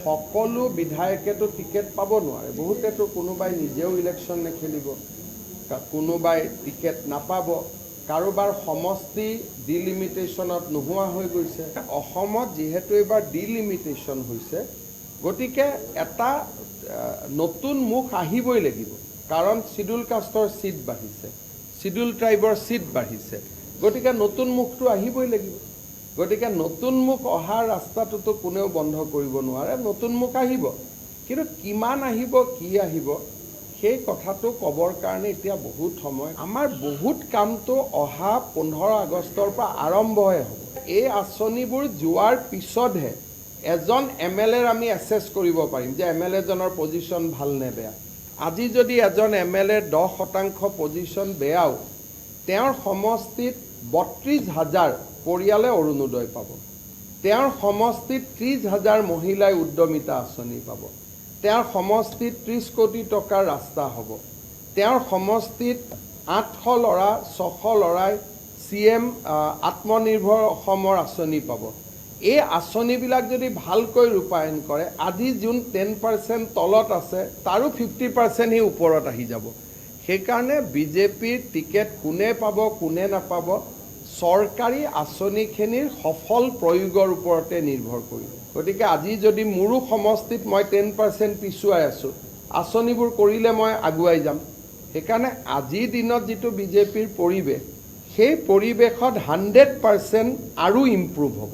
সকলো বিধায়কেতো টিকেট পাব নোৱাৰে বহুতেতো কোনোবাই নিজেও ইলেকশ্যন নেখেলিব কোনোবাই টিকেট নাপাব কাৰোবাৰ সমষ্টি ডিলিমিটেশ্যনত নোহোৱা হৈ গৈছে অসমত যেহেতু এবাৰ ডিলিমিটেশ্যন হৈছে গতিকে এটা নতুন মুখ আহিবই লাগিব কাৰণ শিডিউল কাষ্টৰ সিট বাঢ়িছে শিডিউল ট্ৰাইবৰ সিট বাঢ়িছে গতিকে নতুন মুখটো আহিবই লাগিব গতিকে নতুন মুখ অহাৰ ৰাস্তাটোতো কোনেও বন্ধ কৰিব নোৱাৰে নতুন মুখ আহিব কিন্তু কিমান আহিব কি আহিব সেই কথাটো কবৰ কাৰণে এতিয়া বহুত সময় আমাৰ বহুত কামটো অহা 15 আগষ্টৰ পৰা আৰম্ভহে হ'ব এই আঁচনিবোৰ যোৱাৰ পিছতহে এজন এমএলএৰ আমি এছেছ কৰিব পাৰিম যে এমএলএ জনৰ পজিশন ভাল নে বেয়া আজি যদি এজন এমএলএ 10% পজিশন বেয়াও তেওঁৰ সমষ্টিত 32,000 পৰিয়ালে অৰুণোদয় পাব তেওঁৰ সমষ্টিত 30,000 মহিলাই উদ্যমিতা আঁচনি পাব তেওঁৰ সমষ্টিত 30 কোটি টকাৰ ৰাস্তা হ'ব তেওঁৰ সমষ্টিত 800 ল'ৰা 600 ল'ৰাই সিএম আত্মনিৰ্ভৰ অসমৰ আঁচনি পাব এই আঁচনিবিলাক যদি ভালকৈ ৰূপায়ণ কৰে আজি যোন 10% তলত আছে তাৰো 50% হি ওপৰত আহি যাব সেইকাৰণে বিজেপিৰ টিকেট কোনে পাব কোনে নাপাব চৰকাৰী আঁচনিখিনিৰ সফল প্ৰয়োগৰ ওপৰতে নিৰ্ভৰ কৰিব গতিকে আজি যদি মোৰো সমষ্টিত মই 10% পিছুৱাই আছো আঁচনিবোৰ কৰিলে মই আগুৱাই যাম সেইকাৰণে আজিৰ দিনত যেটো বিজেপিৰ পৰিৱেশ সেই পৰিৱেশত 100% আৰু ইমপ্ৰুভ হ'ব